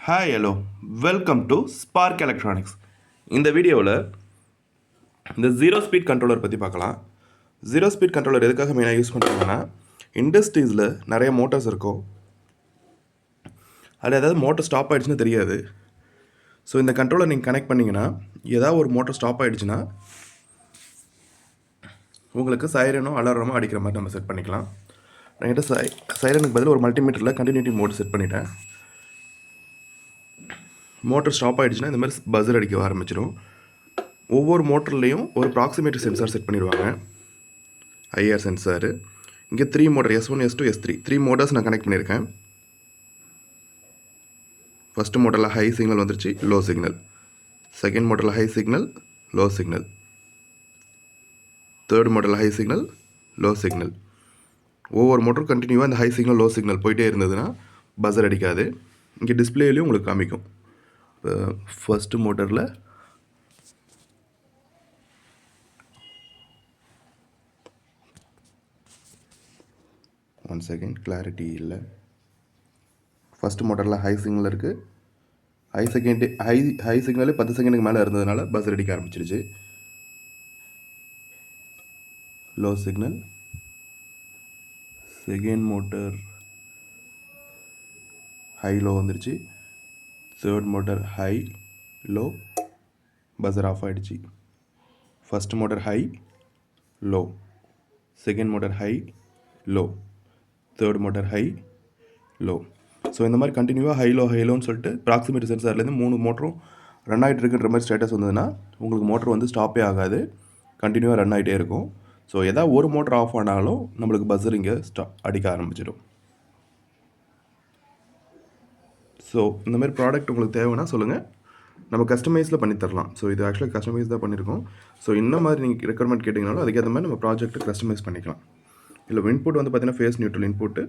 Hi hello welcome to spark electronics. இந்த வீடியோவில் இந்த ஜீரோ ஸ்பீட் கண்ட்ரோலர் பற்றி பார்க்கலாம். ஜீரோ ஸ்பீட் கண்ட்ரோலர் எதுக்காக மெயினாக யூஸ் பண்ணுறாங்கன்னா, இண்டஸ்ட்ரீஸில் நிறைய மோட்டார்ஸ் இருக்கும். அதில் ஏதாவது மோட்டர் ஸ்டாப் ஆகிடுச்சுன்னு தெரியாது. ஸோ இந்த கண்ட்ரோலர் நீங்கள் கனெக்ட் பண்ணிங்கன்னா, ஏதாவது ஒரு மோட்டர் ஸ்டாப் ஆகிடுச்சுன்னா உங்களுக்கு சைரனோ அலாரமோ அடிக்கிற மாதிரி நம்ம செட் பண்ணிக்கலாம். என்கிட்ட சைரனுக்கு பதில் ஒரு மல்டிமீட்டரில் கண்டினியூட்டி மோட் செட் பண்ணிட்டேன். மோட்டர் ஸ்டாப் ஆகிடுச்சுன்னா இந்த மாதிரி பஸர் அடிக்க ஆரம்பிச்சிடும். ஒவ்வொரு மோட்டர்லேயும் ஒரு ப்ராக்சிமேட்டரி சென்சார் செட் பண்ணிடுவாங்க, ஐஆர் சென்சாரு. இங்கே 3 motor, S1, S2, S3 3 motors நான் கனெக்ட் பண்ணியிருக்கேன். ஃபஸ்ட்டு மோட்டரில் ஹை சிக்னல் வந்துருச்சு, லோ சிக்னல். செகண்ட் மோட்டரில் high signal, low signal. Third மோட்டரில் ஹை சிக்னல், லோ சிக்னல். ஒவ்வொரு மோட்டரும் கண்டினியூவாக இந்த ஹை சிக்னல் லோ சிக்னல் போயிட்டே இருந்ததுன்னா பஸர் அடிக்காது. இங்கே டிஸ்பிளேலையும் உங்களுக்கு காமிக்கும். ஃபஸ்ட்டு மோட்டரில் ஒன் செகண்ட், கிளாரிட்டி இல்லை. ஃபஸ்ட்டு மோட்டரில் ஹை சிக்னல் இருக்குது. ஹை சிக்னலே 10 செகண்டுக்கு மேலே இருந்ததுனால பஸர் அடிக்க ஆரம்பிச்சிருச்சு. Low signal. Second motor high low வந்துருச்சு. Third motor high low, buzzer off ஆகிடுச்சு. First motor high low, second motor high low, third motor high low. So இந்த மாதிரி கண்டினியூவாக ஹைலோன்னு சொல்லிட்டு ப்ராக்சிமேட்டரி சென்சார்லேருந்து 3 மோட்டரும் ரன் ஆகிட்டு இருக்குன்ற மாதிரி ஸ்டேட்டஸ் வந்ததுன்னா உங்களுக்கு மோட்டர் வந்து ஸ்டாப்பே ஆகாது, கண்டினியூவாக ரன் ஆகிட்டே இருக்கும். ஸோ எதாவது ஒரு மோட்டர் ஆஃப் ஆனாலும் நம்மளுக்கு பஸர் இங்கே அடிக்க ஆரம்பிச்சிடும். ஸோ இந்த மாதிரி ப்ராடக்ட் உங்களுக்கு தேவைன்னா சொல்லுங்கள், நம்ம கஸ்டமைஸில் பண்ணி தரலாம். ஸோ இது ஆக்சுவலாக கஸ்டமைஸ் தான் பண்ணியிருக்கோம். ஸோ இந்த மாதிரி நீங்கள் ரெக்குவயர்மெண்ட் கேட்டிங்கனாலும் அதுக்கேற்ற மாதிரி நம்ம ப்ராஜெக்ட்டை கஸ்டமைஸ் பண்ணிக்கலாம். இல்லை இன்புட் வந்து பார்த்திங்கன்னா ஃபேஸ் நியூட்ரல் இன்புட்டு,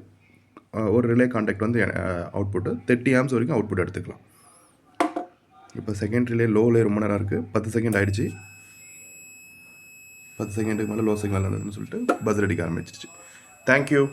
ஒரு ரிலே கான்டாக்ட் வந்து அவுட்புட்டு 30 ஆம்ஸ் வரைக்கும் அவுட்புட் எடுத்துக்கலாம். இப்போ செகண்ட் ரிலே லோவிலே ரொம்ப நேரம் இருக்குது, 10 செகண்ட் ஆகிடுச்சு. 10 செகண்டுக்கு மேலே லோ சிக்னல் நடக்குதுன்னு சொல்லிட்டு பஸர் அடிக்க ஆரம்பிச்சிருச்சு. தேங்க்யூ.